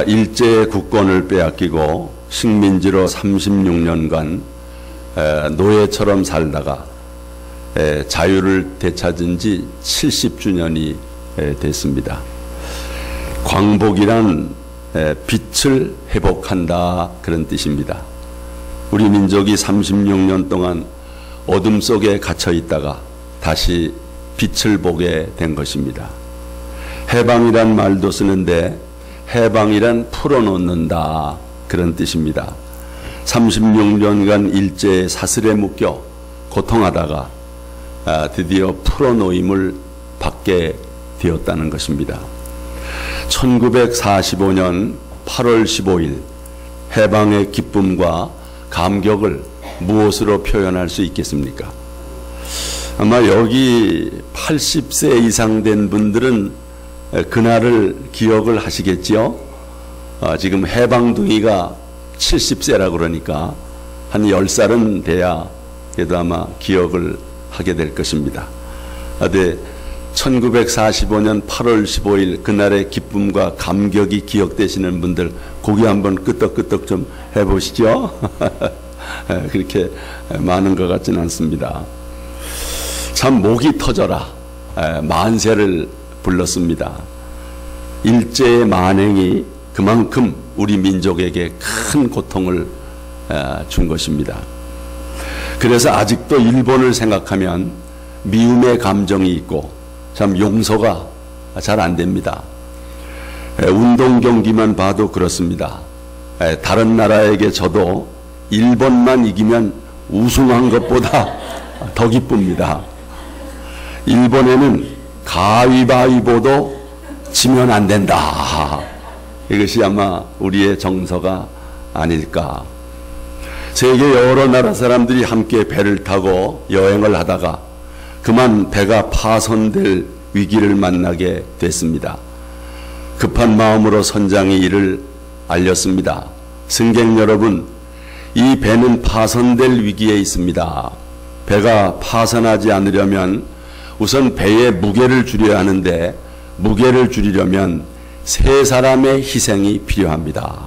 일제의 국권을 빼앗기고 식민지로 36년간 노예처럼 살다가 자유를 되찾은 지 70주년이 됐습니다. 광복이란 빛을 회복한다, 그런 뜻입니다. 우리 민족이 36년 동안 어둠 속에 갇혀 있다가 다시 빛을 보게 된 것입니다. 해방이란 말도 쓰는데 해방이란 풀어놓는다, 그런 뜻입니다. 36년간 일제의 사슬에 묶여 고통하다가 드디어 풀어놓임을 받게 되었다는 것입니다. 1945년 8월 15일 해방의 기쁨과 감격을 무엇으로 표현할 수 있겠습니까? 아마 여기 80세 이상 된 분들은 그날을 기억을 하시겠지요. 지금 해방둥이가 70세라 그러니까 한 10살은 돼야 그래도 아마 기억을 하게 될 것입니다. 1945년 8월 15일 그날의 기쁨과 감격이 기억되시는 분들 고개 한번 끄덕끄덕 좀 해보시죠. 그렇게 많은 것 같지는 않습니다. 참 목이 터져라 만세를 불렀습니다. 일제의 만행이 그만큼 우리 민족에게 큰 고통을 준 것입니다. 그래서 아직도 일본을 생각하면 미움의 감정이 있고 참 용서가 잘 안 됩니다. 운동 경기만 봐도 그렇습니다. 다른 나라에게 져도 일본만 이기면 우승한 것보다 더 기쁩니다. 일본에는 가위바위보도 지면 안 된다. 이것이 아마 우리의 정서가 아닐까. 세계 여러 나라 사람들이 함께 배를 타고 여행을 하다가 그만 배가 파손될 위기를 만나게 됐습니다. 급한 마음으로 선장이 이를 알렸습니다. 승객 여러분, 이 배는 파손될 위기에 있습니다. 배가 파손하지 않으려면 우선 배의 무게를 줄여야 하는데 무게를 줄이려면 3사람의 희생이 필요합니다.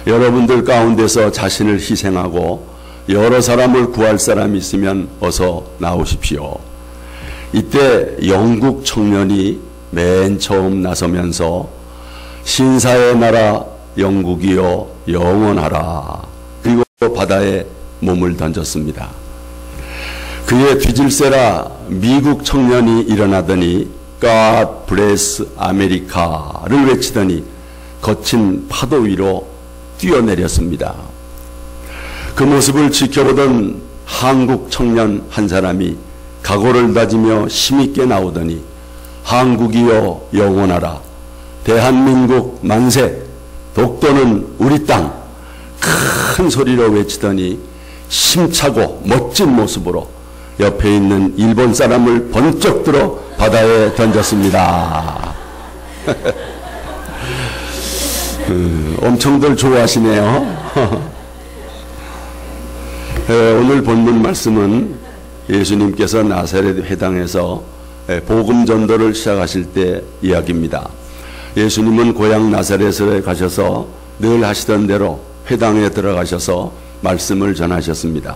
여러분들 가운데서 자신을 희생하고 여러 사람을 구할 사람이 있으면 어서 나오십시오. 이때 영국 청년이 맨 처음 나서면서 신사의 나라 영국이여 영원하라. 그리고 바다에 몸을 던졌습니다. 그의 뒤질세라 미국 청년이 일어나더니 God bless America를 외치더니 거친 파도 위로 뛰어내렸습니다. 그 모습을 지켜보던 한국 청년 한 사람이 각오를 다지며 힘있게 나오더니 한국이여 영원하라, 대한민국 만세, 독도는 우리 땅, 큰 소리로 외치더니 힘차고 멋진 모습으로 옆에 있는 일본 사람을 번쩍 들어 바다에 던졌습니다. 엄청들 좋아하시네요. 오늘 본문 말씀은 예수님께서 나사렛 회당에서 복음 전도를 시작하실 때 이야기입니다. 예수님은 고향 나사렛에 가셔서 늘 하시던 대로 회당에 들어가셔서 말씀을 전하셨습니다.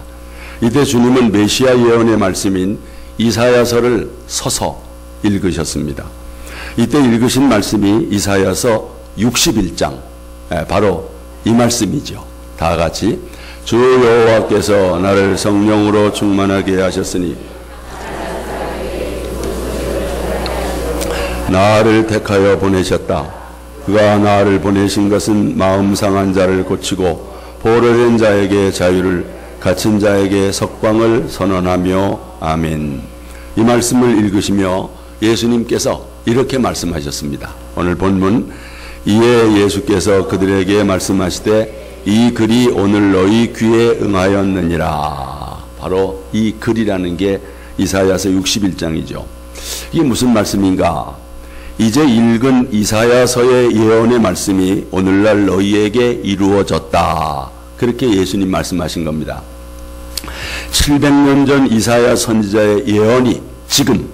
이때 주님은 메시아 예언의 말씀인 이사야서를 서서 읽으셨습니다. 이때 읽으신 말씀이 이사야서 61장, 바로 이 말씀이죠. 다 같이 주 여호와께서 나를 성령으로 충만하게 하셨으니 나를 택하여 보내셨다. 그가 나를 보내신 것은 마음 상한 자를 고치고 포로된 자에게 자유를, 갇힌 자에게 석방을 선언하며 아멘. 이 말씀을 읽으시며 예수님께서 이렇게 말씀하셨습니다. 오늘 본문, 이에 예수께서 그들에게 말씀하시되 이 글이 오늘 너희 귀에 응하였느니라. 바로 이 글이라는 게 이사야서 61장이죠. 이게 무슨 말씀인가? 이제 읽은 이사야서의 예언의 말씀이 오늘날 너희에게 이루어졌다. 그렇게 예수님 말씀하신 겁니다. 700년 전 이사야 선지자의 예언이 지금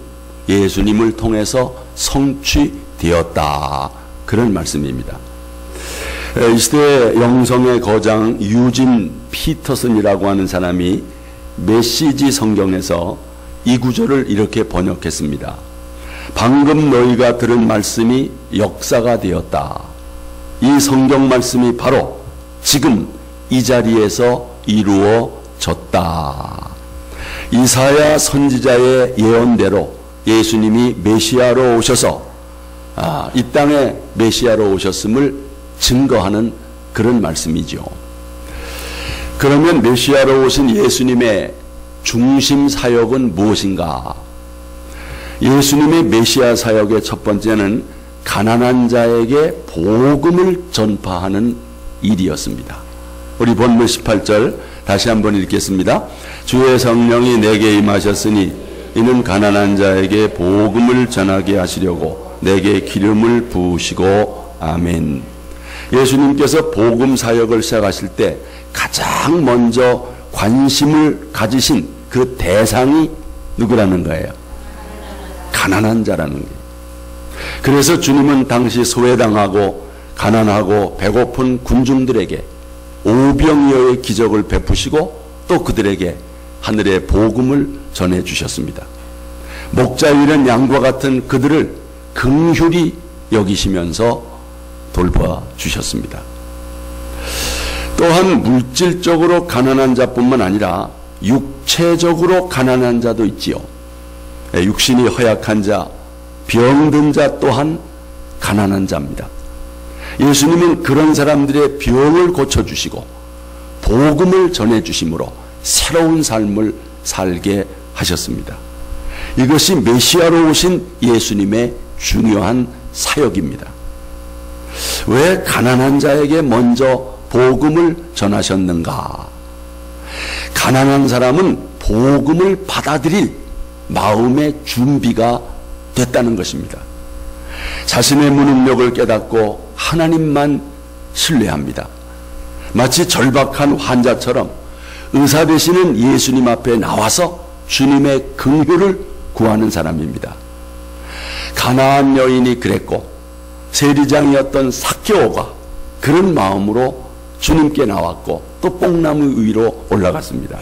예수님을 통해서 성취되었다. 그런 말씀입니다. 이 시대 영성의 거장 유진 피터슨이라고 하는 사람이 메시지 성경에서 이 구절을 이렇게 번역했습니다. 방금 너희가 들은 말씀이 역사가 되었다. 이 성경 말씀이 바로 지금 이 자리에서 이루어졌다. 이사야 선지자의 예언대로 예수님이 메시아로 오셔서 이 땅에 메시아로 오셨음을 증거하는 그런 말씀이죠. 그러면 메시아로 오신 예수님의 중심 사역은 무엇인가? 예수님의 메시아 사역의 첫 번째는 가난한 자에게 복음을 전파하는 일이었습니다. 우리 본문 18절 다시 한번 읽겠습니다. 주의 성령이 내게 임하셨으니 이는 가난한 자에게 복음을 전하게 하시려고 내게 기름을 부으시고 아멘. 예수님께서 복음 사역을 시작하실 때 가장 먼저 관심을 가지신 그 대상이 누구라는 거예요? 가난한 자라는 거예요. 그래서 주님은 당시 소외당하고 가난하고 배고픈 군중들에게 오병이어의 기적을 베푸시고 또 그들에게 하늘의 복음을 전해주셨습니다. 목자 잃은 양과 같은 그들을 긍휼히 여기시면서 돌봐주셨습니다. 또한 물질적으로 가난한 자뿐만 아니라 육체적으로 가난한 자도 있지요. 육신이 허약한 자, 병든 자 또한 가난한 자입니다. 예수님은 그런 사람들의 병을 고쳐주시고 복음을 전해주심으로 새로운 삶을 살게 하셨습니다. 이것이 메시아로 오신 예수님의 중요한 사역입니다. 왜 가난한 자에게 먼저 복음을 전하셨는가? 가난한 사람은 복음을 받아들일 마음의 준비가 됐다는 것입니다. 자신의 무능력을 깨닫고 하나님만 신뢰합니다. 마치 절박한 환자처럼 의사 되시는 예수님 앞에 나와서 주님의 긍휼을 구하는 사람입니다. 가나안 여인이 그랬고 세리장이었던 삭개오가 그런 마음으로 주님께 나왔고 또 뽕나무 위로 올라갔습니다.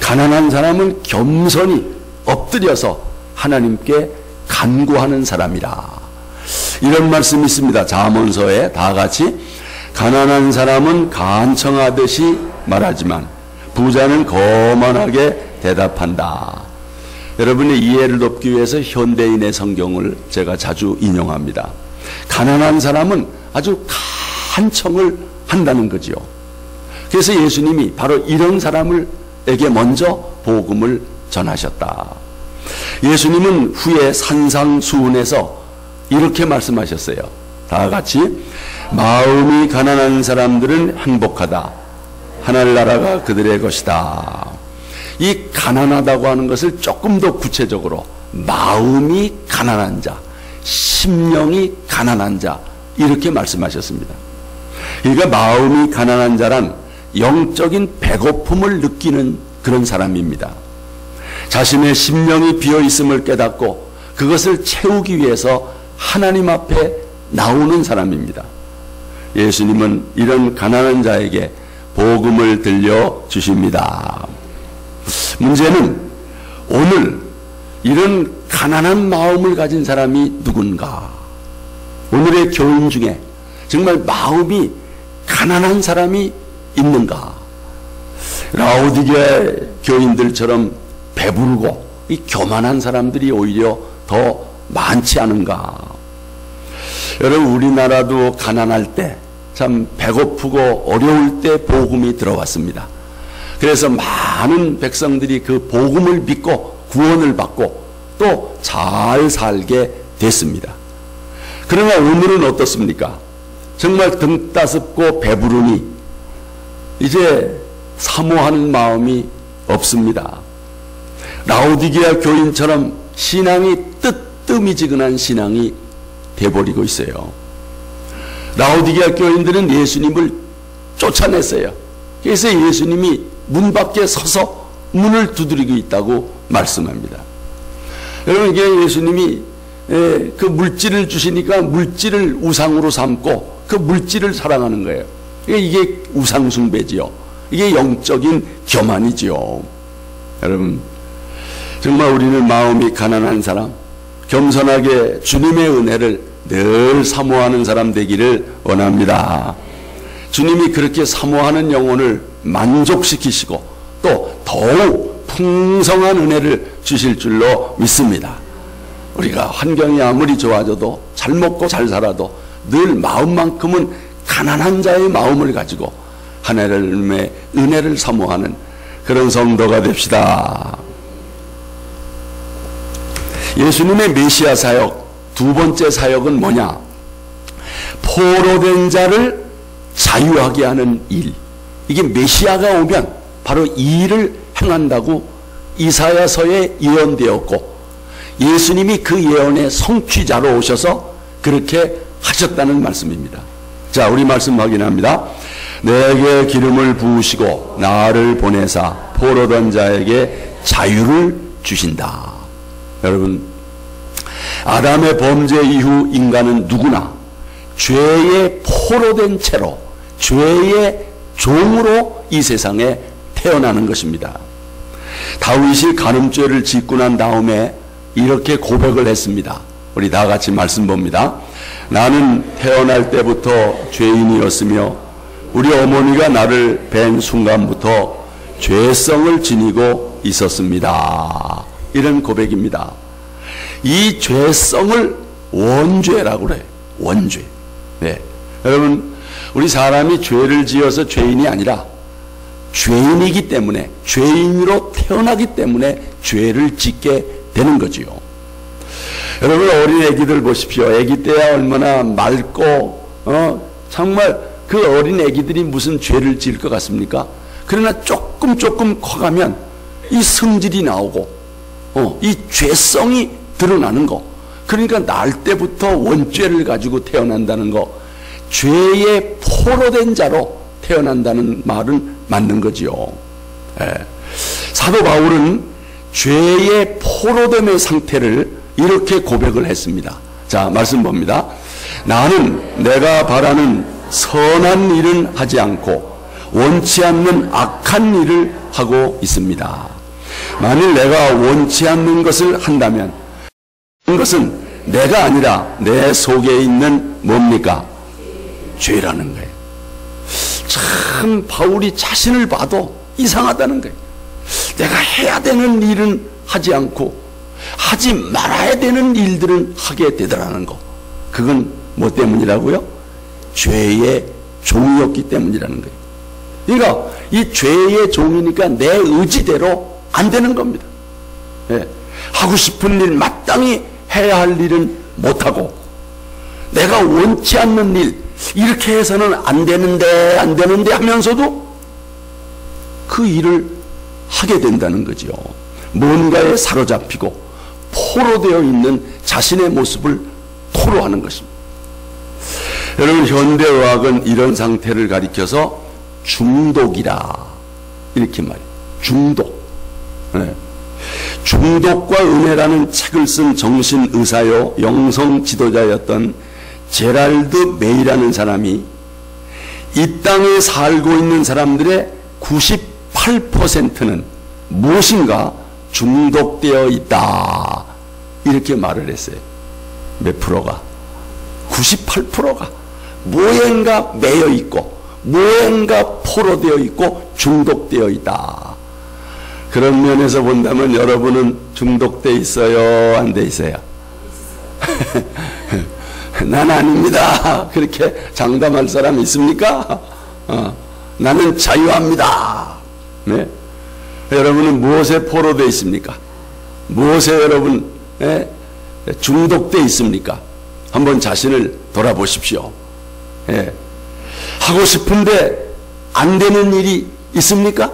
가난한 사람은 겸손히 엎드려서 하나님께 간구하는 사람이라. 이런 말씀이 있습니다. 잠언서에 다 같이 가난한 사람은 간청하듯이 말하지만 부자는 거만하게 대답한다. 여러분의 이해를 돕기 위해서 현대인의 성경을 제가 자주 인용합니다. 가난한 사람은 아주 간청을 한다는 거지요. 그래서 예수님이 바로 이런 사람에게 먼저 복음을 전하셨다. 예수님은 후에 산상수훈에서 이렇게 말씀하셨어요. 다 같이 마음이 가난한 사람들은 행복하다. 하늘나라가 그들의 것이다. 이 가난하다고 하는 것을 조금 더 구체적으로 마음이 가난한 자, 심령이 가난한 자 이렇게 말씀하셨습니다. 그러니까 마음이 가난한 자란 영적인 배고픔을 느끼는 그런 사람입니다. 자신의 심령이 비어있음을 깨닫고 그것을 채우기 위해서 하나님 앞에 나오는 사람입니다. 예수님은 이런 가난한 자에게 복음을 들려주십니다. 문제는 오늘 이런 가난한 마음을 가진 사람이 누군가? 오늘의 교인 중에 정말 마음이 가난한 사람이 있는가? 라오디게 교인들처럼 배부르고 이 교만한 사람들이 오히려 더 많지 않은가? 여러분, 우리나라도 가난할 때, 참 배고프고 어려울 때 복음이 들어왔습니다. 그래서 많은 백성들이 그 복음을 믿고 구원을 받고 또 잘 살게 됐습니다. 그러나 오늘은 어떻습니까? 정말 등 따숩고 배부르니 이제 사모하는 마음이 없습니다. 라오디게아 교인처럼 신앙이 뜨뜨미지근한 신앙이 돼버리고 있어요. 라오디게아 교인들은 예수님을 쫓아냈어요. 그래서 예수님이 문 밖에 서서 문을 두드리고 있다고 말씀합니다. 여러분, 이게 예수님이 그 물질을 주시니까 물질을 우상으로 삼고 그 물질을 사랑하는 거예요. 이게 우상숭배지요. 이게 영적인 교만이지요. 여러분, 정말 우리는 마음이 가난한 사람, 겸손하게 주님의 은혜를 늘 사모하는 사람 되기를 원합니다. 주님이 그렇게 사모하는 영혼을 만족시키시고 또 더욱 풍성한 은혜를 주실 줄로 믿습니다. 우리가 환경이 아무리 좋아져도 잘 먹고 잘 살아도 늘 마음만큼은 가난한 자의 마음을 가지고 하나님의 은혜를 사모하는 그런 성도가 됩시다. 예수님의 메시아 사역, 두 번째 사역은 뭐냐? 포로된 자를 자유하게 하는 일. 이게 메시아가 오면 바로 이 일을 행한다고 이사야서에 예언되었고, 예수님이 그 예언의 성취자로 오셔서 그렇게 하셨다는 말씀입니다. 자, 우리 말씀 확인합니다. 내게 기름을 부으시고 나를 보내사 포로된 자에게 자유를 주신다. 여러분, 아담의 범죄 이후 인간은 누구나 죄의 포로된 채로 죄의 종으로 이 세상에 태어나는 것입니다. 다윗이 간음죄를 짓고 난 다음에 이렇게 고백을 했습니다. 우리 다 같이 말씀 봅니다. 나는 태어날 때부터 죄인이었으며 우리 어머니가 나를 뵌 순간부터 죄성을 지니고 있었습니다. 이런 고백입니다. 이 죄성을 원죄라고 그래요. 원죄. 네. 여러분, 우리 사람이 죄를 지어서 죄인이 아니라 죄인이기 때문에, 죄인으로 태어나기 때문에 죄를 짓게 되는 거지요. 여러분, 어린 애기들 보십시오. 애기 때야 얼마나 맑고 정말 그 어린 애기들이 무슨 죄를 지을 것 같습니까? 그러나 조금 커가면 이 성질이 나오고 이 죄성이 드러나는 거. 그러니까 날 때부터 원죄를 가지고 태어난다는 거, 죄의 포로된 자로 태어난다는 말은 맞는 거지요. 예. 사도 바울은 죄의 포로됨의 상태를 이렇게 고백을 했습니다. 자, 말씀 봅니다. 나는 내가 바라는 선한 일은 하지 않고 원치 않는 악한 일을 하고 있습니다. 만일 내가 원치 않는 것을 한다면 그것은 내가 아니라 내 속에 있는 뭡니까? 죄라는 거예요. 참 바울이 자신을 봐도 이상하다는 거예요. 내가 해야 되는 일은 하지 않고 하지 말아야 되는 일들은 하게 되더라는 거. 그건 뭐 때문이라고요? 죄의 종이었기 때문이라는 거예요. 그러니까 이 죄의 종이니까 내 의지대로 안 되는 겁니다. 예. 하고 싶은 일, 마땅히 해야 할 일은 못하고, 내가 원치 않는 일, 이렇게 해서는 안 되는데 하면서도 그 일을 하게 된다는 거죠. 뭔가에 사로잡히고 포로되어 있는 자신의 모습을 토로하는 것입니다. 여러분, 현대의학은 이런 상태를 가리켜서 중독이라 이렇게 말해요. 중독. 네. 중독과 은혜라는 책을 쓴 정신의사요 영성 지도자였던 제랄드 메이라는 사람이 이 땅에 살고 있는 사람들의 98%는 무엇인가 중독되어 있다, 이렇게 말을 했어요. 몇 프로가? 98%가 무언가 매여 있고 무언가 포로되어 있고 중독되어 있다. 그런 면에서 본다면 여러분은 중독되어 있어요? 안 돼 있어요? 난 아닙니다. 그렇게 장담할 사람 있습니까? 나는 자유합니다. 네? 여러분은 무엇에 포로되어 있습니까? 무엇에 여러분 중독되어 있습니까? 한번 자신을 돌아보십시오. 예. 하고 싶은데 안 되는 일이 있습니까?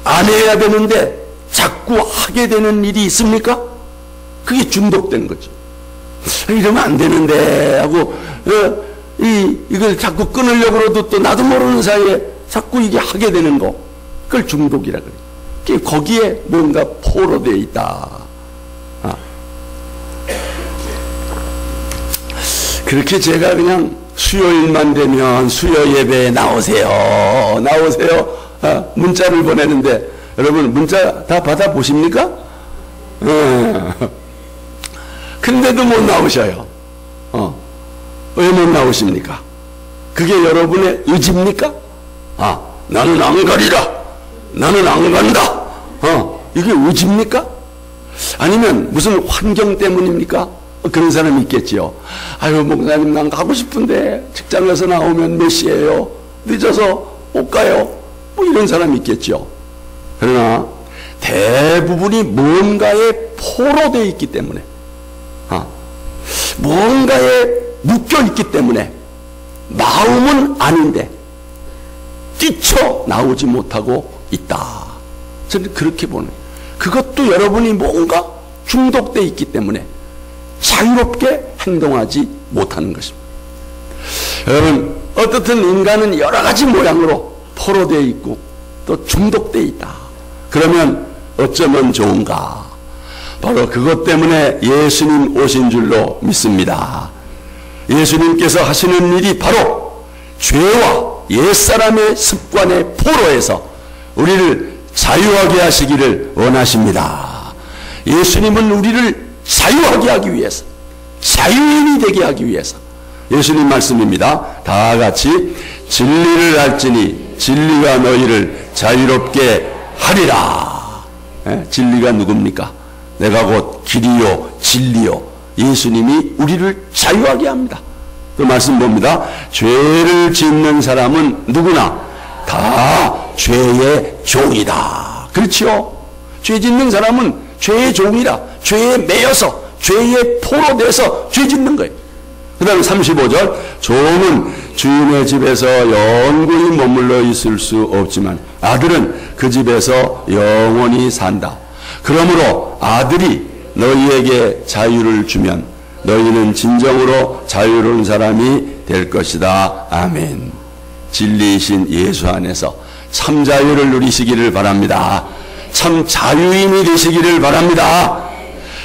안 해야 되는데 자꾸 하게 되는 일이 있습니까? 그게 중독된 거죠. 이러면 안 되는데 하고 이걸 자꾸 끊으려고 해도 또 나도 모르는 사이에 자꾸 이게 하게 되는 거, 그걸 중독이라 그래요. 거기에 뭔가 포로되어 있다. 그렇게 제가 그냥 수요일만 되면 수요 예배에 나오세요. 나오세요. 문자를 보내는데 여러분 문자 다 받아보십니까? 근데도 못 나오셔요. 왜 못 나오십니까? 그게 여러분의 의지입니까? 나는 안 가리라. 나는 안 간다. 이게 의지입니까? 아니면 무슨 환경 때문입니까? 그런 사람이 있겠지요. 아유, 목사님, 난 가고 싶은데 직장에서 나오면 몇 시예요? 늦어서 못 가요. 뭐 이런 사람이 있겠죠. 그러나 대부분이 뭔가에 포로되어 있기 때문에, 뭔가에 묶여 있기 때문에 마음은 아닌데 뛰쳐나오지 못하고 있다. 저는 그렇게 보는 거예요. 그것도 여러분이 뭔가 중독되어 있기 때문에 자유롭게 행동하지 못하는 것입니다. 여러분, 어떻든 인간은 여러 가지 모양으로 포로되어 있고 또 중독되어 있다. 그러면 어쩌면 좋은가? 바로 그것 때문에 예수님 오신 줄로 믿습니다. 예수님께서 하시는 일이 바로 죄와 옛사람의 습관의 포로에서 우리를 자유하게 하시기를 원하십니다. 예수님은 우리를 자유하게 하기 위해서, 자유인이 되게 하기 위해서, 예수님 말씀입니다. 다 같이 진리를 알지니 진리가 너희를 자유롭게 하리라. 진리가 누굽니까? 내가 곧 길이요 진리요. 예수님이 우리를 자유하게 합니다. 그 말씀 봅니다. 죄를 짓는 사람은 누구나 다 죄의 종이다. 그렇지요? 죄 짓는 사람은 죄의 종이라, 죄에 매여서 죄의 포로돼서 죄 짓는 거예요. 그 다음에 35절, 종은 주인의 집에서 영원히 머물러 있을 수 없지만 아들은 그 집에서 영원히 산다. 그러므로 아들이 너희에게 자유를 주면 너희는 진정으로 자유로운 사람이 될 것이다. 아멘. 진리이신 예수 안에서 참 자유를 누리시기를 바랍니다. 참 자유인이 되시기를 바랍니다.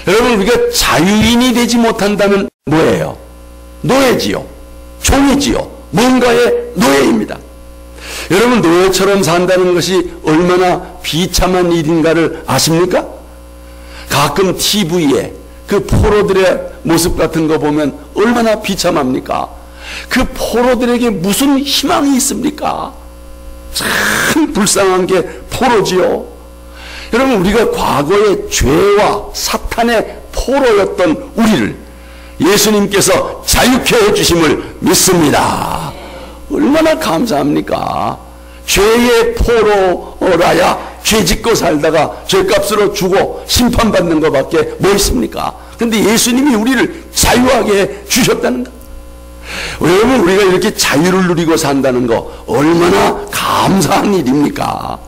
여러분, 우리가 자유인이 되지 못한다면 뭐예요? 노예지요. 종이지요. 뭔가의 노예입니다. 여러분, 노예처럼 산다는 것이 얼마나 비참한 일인가를 아십니까? 가끔 TV에 그 포로들의 모습 같은 거 보면 얼마나 비참합니까? 그 포로들에게 무슨 희망이 있습니까? 참 불쌍한 게 포로지요. 여러분, 우리가 과거의 죄와 사탄의 포로였던 우리를 예수님께서 자유케 해주심을 믿습니다. 얼마나 감사합니까? 죄의 포로라야 죄 짓고 살다가 죄값으로 주고 심판받는 것밖에 뭐 있습니까? 근데 예수님이 우리를 자유하게 해 주셨다는 것. 여러분, 우리가 이렇게 자유를 누리고 산다는 거 얼마나 감사한 일입니까?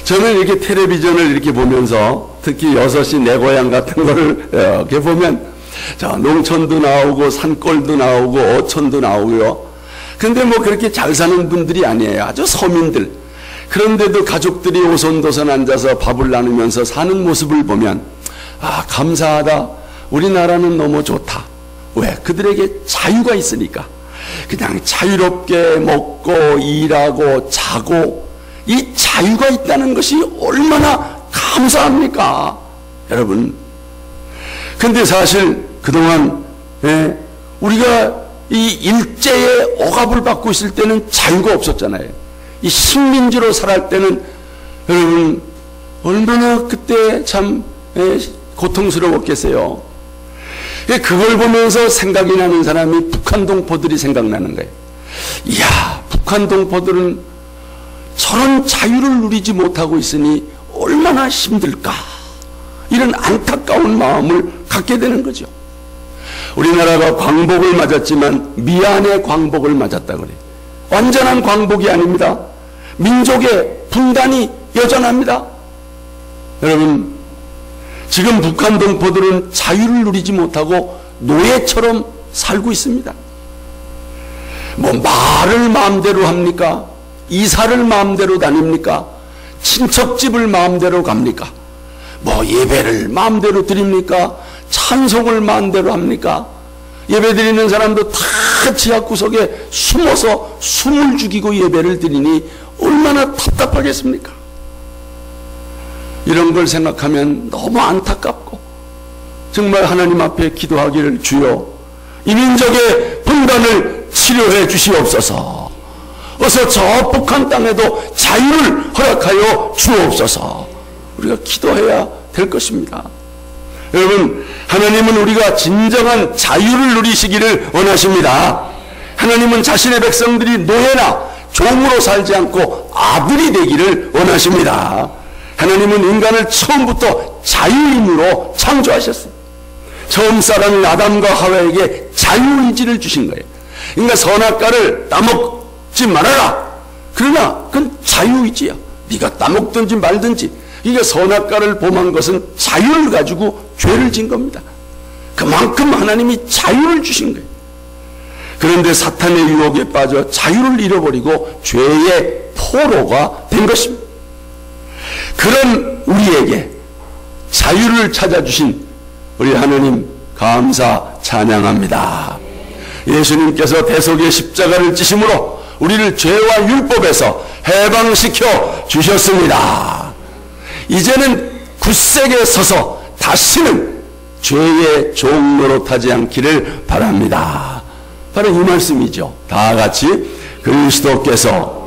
저는 이렇게 텔레비전을 이렇게 보면서 특히 6시 내 고향 같은 거를 이렇게 보면 농촌도 나오고 산골도 나오고 어촌도 나오고요. 근데 뭐 그렇게 잘 사는 분들이 아니에요. 아주 서민들. 그런데도 가족들이 오손도손 앉아서 밥을 나누면서 사는 모습을 보면 감사하다. 우리나라는 너무 좋다. 왜? 그들에게 자유가 있으니까. 그냥 자유롭게 먹고 일하고 자고 이 자유가 있다는 것이 얼마나 감사합니까? 여러분. 근데 사실 그동안 우리가 이 일제의 억압을 받고 있을 때는 자유가 없었잖아요. 이 식민지로 살할 때는 여러분 얼마나 그때 참 고통스러웠겠어요. 그걸 보면서 생각이 나는 사람이 북한 동포들이 생각나는 거예요. 이야, 북한 동포들은 저런 자유를 누리지 못하고 있으니 얼마나 힘들까. 이런 안타까운 마음을 갖게 되는 거죠. 우리나라가 광복을 맞았지만 미안의 광복을 맞았다 그래요. 완전한 광복이 아닙니다. 민족의 분단이 여전합니다. 여러분, 지금 북한 동포들은 자유를 누리지 못하고 노예처럼 살고 있습니다. 뭐 말을 마음대로 합니까? 이사를 마음대로 다닙니까? 친척집을 마음대로 갑니까? 뭐 예배를 마음대로 드립니까? 찬송을 마음대로 합니까? 예배드리는 사람도 다 지하 구석에 숨어서 숨을 죽이고 예배를 드리니 얼마나 답답하겠습니까? 이런 걸 생각하면 너무 안타깝고 정말 하나님 앞에 기도하기를, 주여 이 민족의 분단을 치료해 주시옵소서. 어서 저 북한 땅에도 자유를 허락하여 주옵소서. 우리가 기도해야 될 것입니다. 여러분, 하나님은 우리가 진정한 자유를 누리시기를 원하십니다. 하나님은 자신의 백성들이 노예나 종으로 살지 않고 아들이 되기를 원하십니다. 하나님은 인간을 처음부터 자유인으로 창조하셨습니다. 처음 사람인 아담과 하와에게 자유의지를 주신 거예요. 그러니까 선악과를 따먹지 말아라. 그러나 그건 자유의지야. 네가 따먹든지 말든지. 그러니까 선악과를 범한 것은 자유를 가지고 죄를 진 겁니다. 그만큼 하나님이 자유를 주신 거예요. 그런데 사탄의 유혹에 빠져 자유를 잃어버리고 죄의 포로가 된 것입니다. 그런 우리에게 자유를 찾아주신 우리 하나님 감사 찬양합니다. 예수님께서 대속의 십자가를 지심으로 우리를 죄와 율법에서 해방시켜 주셨습니다. 이제는 굳세게 서서 다시는 죄의 종 노릇하지 않기를 바랍니다. 바로 이 말씀이죠. 다 같이 그리스도께서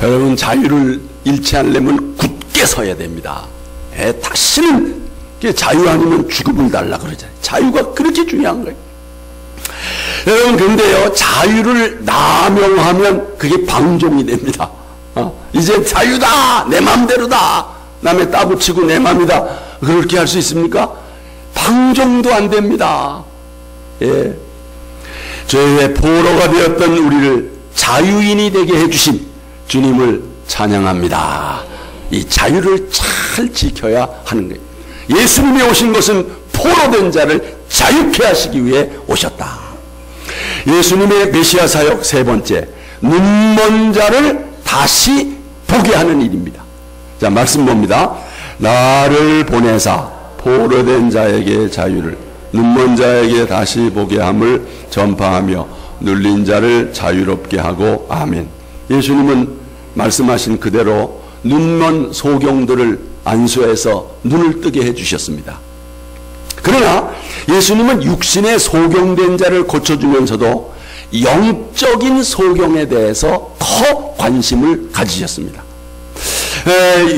여러분, 자유를 잃지 않으려면 굳게 서야 됩니다. 다시는 자유 아니면 죽음을 달라 그러잖아요. 자유가 그렇게 중요한 거예요. 여러분, 근데요, 자유를 남용하면 그게 방종이 됩니다. 이제 자유다, 내 맘대로다, 남의 따붙이고 내 맘이다, 그렇게 할 수 있습니까? 방종도 안 됩니다. 예. 죄의 포로가 되었던 우리를 자유인이 되게 해주신 주님을 찬양합니다. 이 자유를 잘 지켜야 하는 거예요. 예수님이 오신 것은 포로된 자를 자유케 하시기 위해 오셨다. 예수님의 메시아 사역 세 번째, 눈먼 자를 다시 보게 하는 일입니다. 자, 말씀 봅니다. 나를 보내사 포로된 자에게 자유를, 눈먼 자에게 다시 보게 함을 전파하며 눌린 자를 자유롭게 하고. 아멘. 예수님은 말씀하신 그대로 눈먼 소경들을 안수해서 눈을 뜨게 해주셨습니다. 그러나 예수님은 육신의 소경된 자를 고쳐주면서도 영적인 소경에 대해서 더 관심을 가지셨습니다.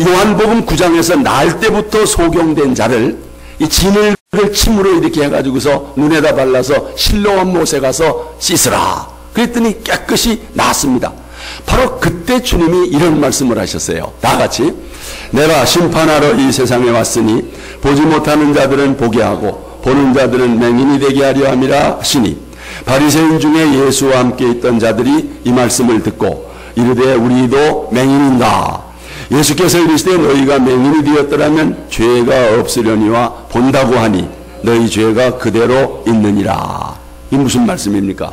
요한복음 9장에서 날 때부터 소경된 자를 이 진을 침으로 이렇게 해가지고서 눈에다 발라서 실로암 못에 가서 씻으라 그랬더니 깨끗이 나았습니다. 바로 그때 주님이 이런 말씀을 하셨어요. 다 같이, 내가 심판하러 이 세상에 왔으니 보지 못하는 자들은 보게 하고 보는 자들은 맹인이 되게 하려 함이라 하시니, 바리새인 중에 예수와 함께 있던 자들이 이 말씀을 듣고 이르되 우리도 맹인인가? 예수께서 이르시되 너희가 맹인이 되었더라면 죄가 없으려니와 본다고 하니 너희 죄가 그대로 있느니라. 이 무슨 말씀입니까?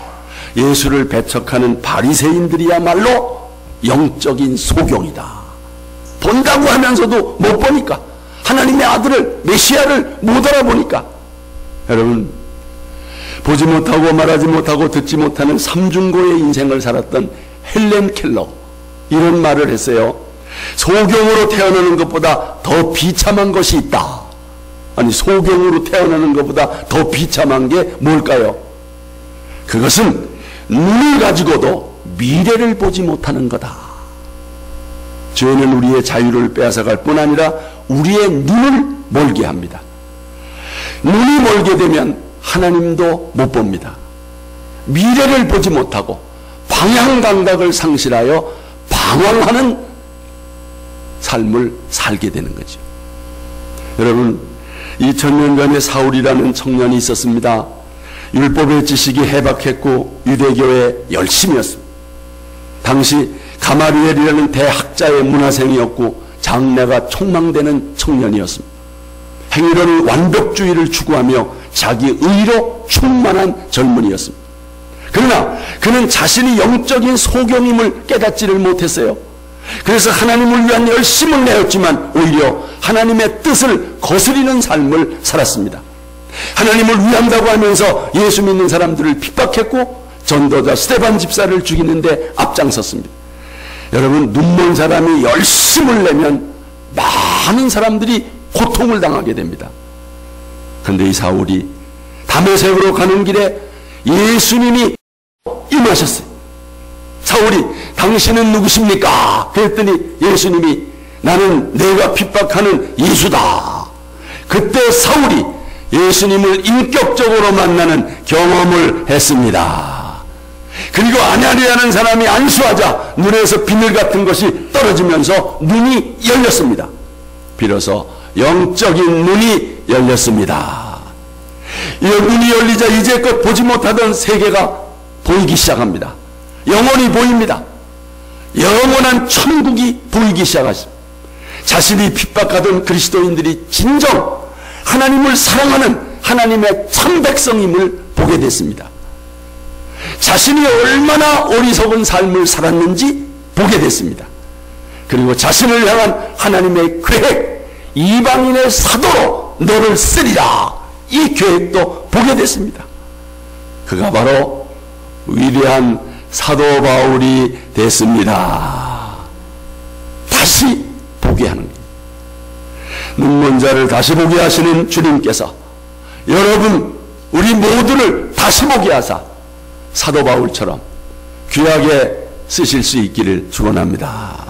예수를 배척하는 바리새인들이야말로 영적인 소경이다. 본다고 하면서도 못 보니까, 하나님의 아들을, 메시아를 못 알아보니까. 여러분, 보지 못하고 말하지 못하고 듣지 못하는 삼중고의 인생을 살았던 헬렌 켈러, 이런 말을 했어요. 소경으로 태어나는 것보다 더 비참한 것이 있다. 아니, 소경으로 태어나는 것보다 더 비참한 게 뭘까요? 그것은 눈을 가지고도 미래를 보지 못하는 거다. 죄는 우리의 자유를 빼앗아갈 뿐 아니라 우리의 눈을 멀게 합니다. 눈이 멀게 되면 하나님도 못 봅니다. 미래를 보지 못하고 방향 감각을 상실하여 방황하는 삶을 살게 되는 거죠. 여러분, 2000년 전에 사울이라는 청년이 있었습니다. 율법의 지식이 해박했고 유대교의 열심이었습니다. 당시 가마리엘이라는 대학자의 문화생이었고 장래가 촉망되는 청년이었습니다. 행위로는 완벽주의를 추구하며 자기 의로 충만한 젊은이였습니다. 그러나 그는 자신이 영적인 소경임을 깨닫지를 못했어요. 그래서 하나님을 위한 열심을 내었지만 오히려 하나님의 뜻을 거스리는 삶을 살았습니다. 하나님을 위한다고 하면서 예수 믿는 사람들을 핍박했고 전도자 스데반 집사를 죽이는데 앞장섰습니다. 여러분, 눈먼 사람이 열심을 내면 많은 사람들이 고통을 당하게 됩니다. 그런데 이 사울이 다메섹으로 가는 길에 예수님이 임하셨어요. 사울이 당신은 누구십니까? 그랬더니 예수님이 나는 내가 핍박하는 예수다. 그때 사울이 예수님을 인격적으로 만나는 경험을 했습니다. 그리고 아냐리라는 사람이 안수하자 눈에서 비늘 같은 것이 떨어지면서 눈이 열렸습니다. 비로소 영적인 눈이 열렸습니다. 이 눈이 열리자 이제껏 보지 못하던 세계가 보이기 시작합니다. 영원히 보입니다. 영원한 천국이 보이기 시작하십니다. 자신이 핍박하던 그리스도인들이 진정 하나님을 사랑하는 하나님의 참 백성임을 보게 됐습니다. 자신이 얼마나 어리석은 삶을 살았는지 보게 됐습니다. 그리고 자신을 향한 하나님의 계획, 이방인의 사도로 너를 쓰리라, 이 계획도 보게 됐습니다. 그가 바로 위대한 사도 바울이 됐습니다. 다시 보게 하는 거예요. 눈먼 자를 다시 보게 하시는 주님께서 여러분, 우리 모두를 다시 보게 하사 사도 바울처럼 귀하게 쓰실 수 있기를 축원합니다.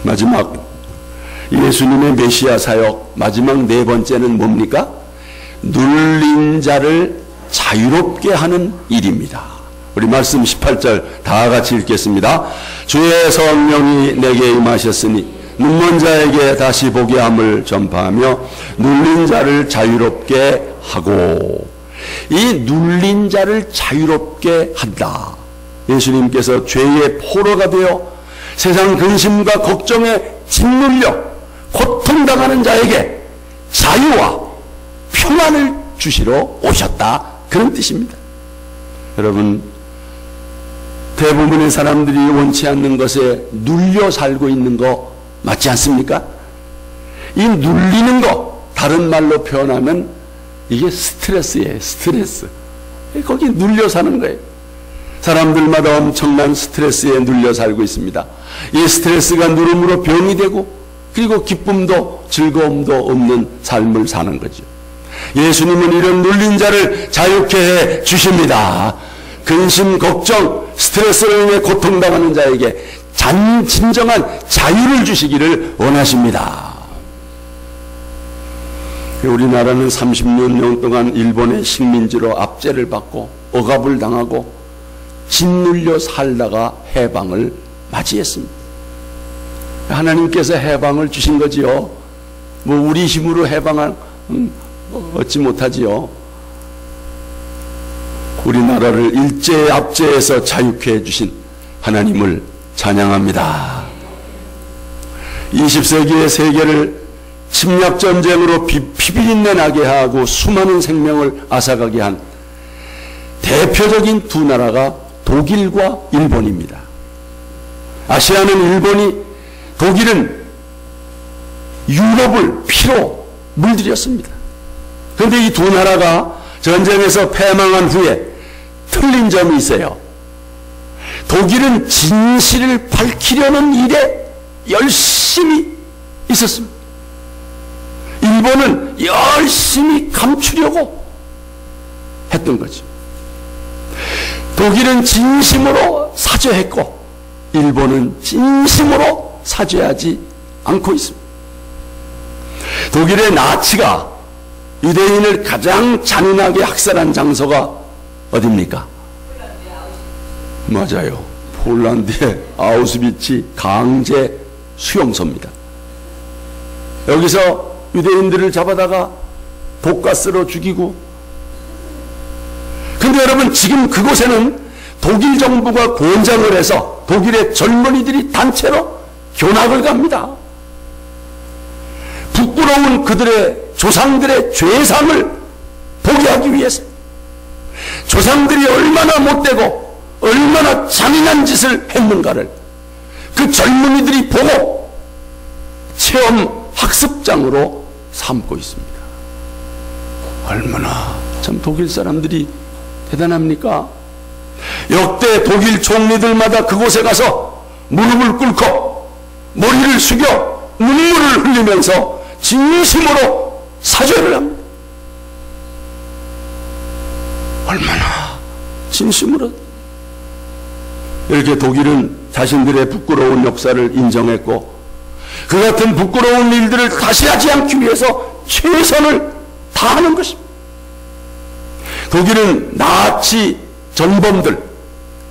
마지막 예수님의 메시아 사역 마지막 네 번째는 뭡니까? 눌린 자를 자유롭게 하는 일입니다. 우리 말씀 18절 다 같이 읽겠습니다. 주의 성령이 내게 임하셨으니 눈먼 자에게 다시 보게 함을 전파하며 눌린 자를 자유롭게 하고. 이 눌린 자를 자유롭게 한다. 예수님께서 죄의 포로가 되어 세상 근심과 걱정에 짓눌려 고통당하는 자에게 자유와 평안을 주시러 오셨다, 그런 뜻입니다. 여러분, 대부분의 사람들이 원치 않는 것에 눌려 살고 있는 거 맞지 않습니까? 이 눌리는 거, 다른 말로 표현하면 이게 스트레스예요. 스트레스. 거기 눌려 사는 거예요. 사람들마다 엄청난 스트레스에 눌려 살고 있습니다. 이 스트레스가 누름으로 병이 되고 그리고 기쁨도 즐거움도 없는 삶을 사는 거죠. 예수님은 이런 눌린 자를 자유케 해 주십니다. 근심, 걱정, 스트레스로 인해 고통당하는 자에게 진정한 자유를 주시기를 원하십니다. 우리나라는 30년 동안 일본의 식민지로 압제를 받고 억압을 당하고 짓눌려 살다가 해방을 맞이했습니다. 하나님께서 해방을 주신 거지요. 뭐 우리 힘으로 해방을 얻지 못하지요. 우리나라를 일제의 압제에서 자유케 해주신 하나님을 찬양합니다. 20세기의 세계를 침략전쟁으로 피비린내 나게 하고 수많은 생명을 앗아가게 한 대표적인 두 나라가 독일과 일본입니다. 아시아는 일본이, 독일은 유럽을 피로 물들였습니다. 그런데 이 두 나라가 전쟁에서 패망한 후에 틀린 점이 있어요. 독일은 진실을 밝히려는 일에 열심히 있었습니다. 일본은 열심히 감추려고 했던 거죠. 독일은 진심으로 사죄했고 일본은 진심으로 사죄하지 않고 있습니다. 독일의 나치가 유대인을 가장 잔인하게 학살한 장소가 어디입니까? 맞아요. 폴란드의 아우슈비츠 강제 수용소입니다. 여기서 유대인들을 잡아다가 독가스로 죽이고, 근데 여러분 지금 그곳에는 독일 정부가 권장을 해서 독일의 젊은이들이 단체로 교락을 갑니다. 부끄러운 그들의 조상들의 죄상을 보게 하기 위해서, 조상들이 얼마나 못되고 얼마나 잔인한 짓을 했는가를 그 젊은이들이 보고 체험 학습장으로 삼고 있습니다. 얼마나 참 독일 사람들이 대단합니까? 역대 독일 총리들마다 그곳에 가서 무릎을 꿇고 머리를 숙여 눈물을 흘리면서 진심으로 사죄를 합니다. 얼마나 진심으로. 이렇게 독일은 자신들의 부끄러운 역사를 인정했고 그 같은 부끄러운 일들을 다시 하지 않기 위해서 최선을 다하는 것입니다. 독일은 나치 전범들,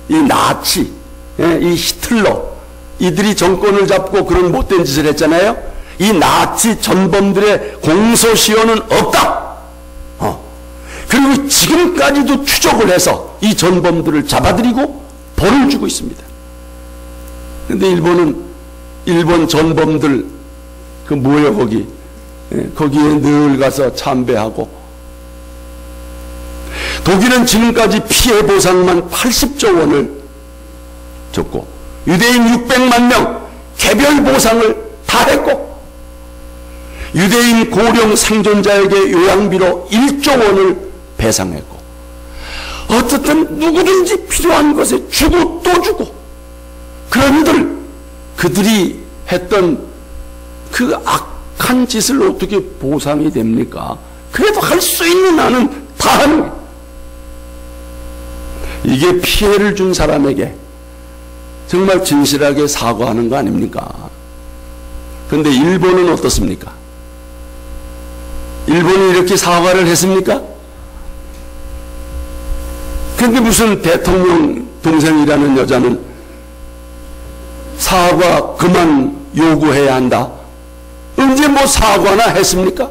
이 나치, 이 히틀러, 이들이 정권을 잡고 그런 못된 짓을 했잖아요. 이 나치 전범들의 공소시효는 없다. 그리고 지금까지도 추적을 해서 이 전범들을 잡아들이고 벌을 주고 있습니다. 그런데 일본은 일본 전범들 그 뭐예요 거기? 거기에 늘 가서 참배하고, 독일은 지금까지 피해 보상만 80조 원을 줬고 유대인 600만 명 개별 보상을 다 했고 유대인 고령 생존자에게 요양비로 1조 원을 배상했고 어떻든 누구든지 필요한 것에 주고 또 주고, 그런들 그들이 했던 그 악한 짓을 어떻게 보상이 됩니까? 그래도 할 수 있는 한은 다 하는 거예요. 이게 피해를 준 사람에게 정말 진실하게 사과하는 거 아닙니까? 그런데 일본은 어떻습니까? 일본이 이렇게 사과를 했습니까? 그런데 무슨 대통령 동생이라는 여자는 사과 그만 요구해야 한다. 언제 뭐 사과나 했습니까?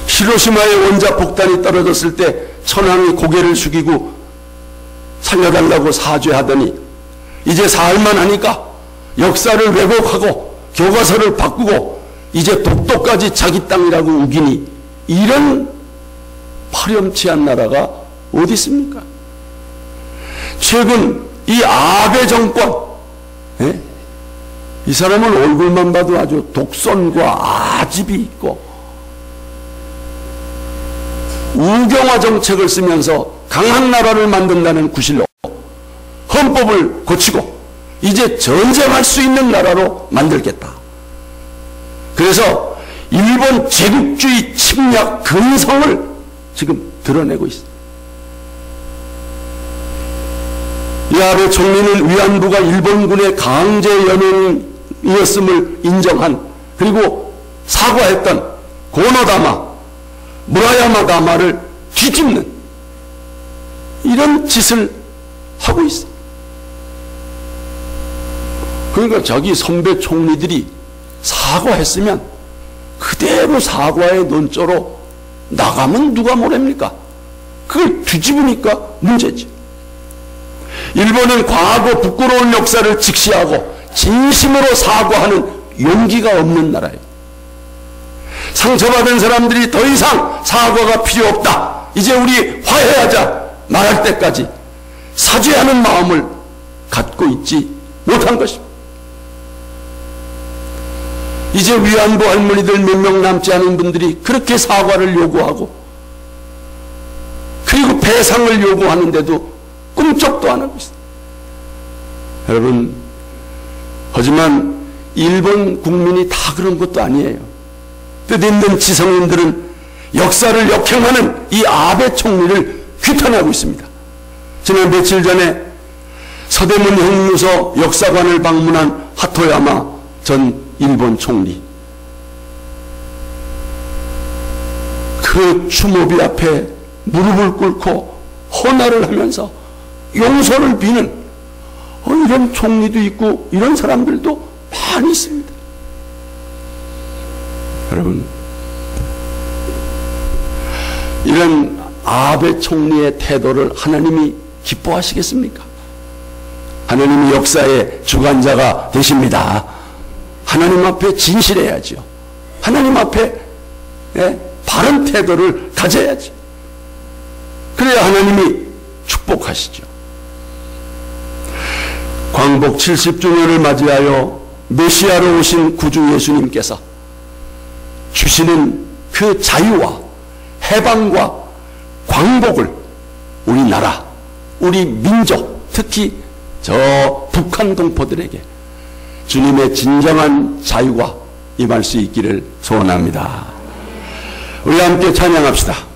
히로시마에 원자 폭탄이 떨어졌을 때 천황이 고개를 숙이고 살려달라고 사죄하더니 이제 사할만 하니까 역사를 왜곡하고 교과서를 바꾸고 이제 독도까지 자기 땅이라고 우기니, 이런 파렴치한 나라가 어디 있습니까? 최근 이 아베 정권, 이 사람은 얼굴만 봐도 아주 독선과 아집이 있고 우경화 정책을 쓰면서 강한 나라를 만든다는 구실로 헌법을 고치고 이제 전쟁할 수 있는 나라로 만들겠다. 그래서 일본 제국주의 침략 근성을 지금 드러내고 있습니다. 이 아베 총리는 위안부가 일본군의 강제 연행이었음을 인정한, 그리고 사과했던 고노다마, 무라야마 다마를 뒤집는 이런 짓을 하고 있어요. 그러니까 자기 선배 총리들이 사과했으면 그대로 사과의 논조로 나가면 누가 뭐랍니까? 그걸 뒤집으니까 문제지. 일본은 과거 부끄러운 역사를 직시하고 진심으로 사과하는 용기가 없는 나라예요. 상처받은 사람들이 더 이상 사과가 필요 없다, 이제 우리 화해하자 말할 때까지 사죄하는 마음을 갖고 있지 못한 것입니다. 이제 위안부 할머니들 몇 명 남지 않은 분들이 그렇게 사과를 요구하고 그리고 배상을 요구하는데도 꿈쩍도 안 하고 있습니다. 여러분, 하지만 일본 국민이 다 그런 것도 아니에요. 뜻있는 지성인들은 역사를 역행하는 이 아베 총리를 규탄하고 있습니다. 지난 며칠 전에 서대문 형무소 역사관을 방문한 하토야마 전 일본 총리, 그 추모비 앞에 무릎을 꿇고 헌화를 하면서 용서를 비는 이런 총리도 있고 이런 사람들도 많이 있습니다. 여러분, 이런 아베 총리의 태도를 하나님이 기뻐하시겠습니까? 하나님이 역사의 주관자가 되십니다. 하나님 앞에 진실해야죠. 하나님 앞에 바른 태도를 가져야지. 그래야 하나님이 축복하시죠. 광복 70주년을 맞이하여 메시아로 오신 구주 예수님께서 주시는 그 자유와 해방과 광복을 우리나라, 우리 민족, 특히 저 북한 동포들에게 주님의 진정한 자유가 임할 수 있기를 소원합니다. 우리 함께 찬양합시다.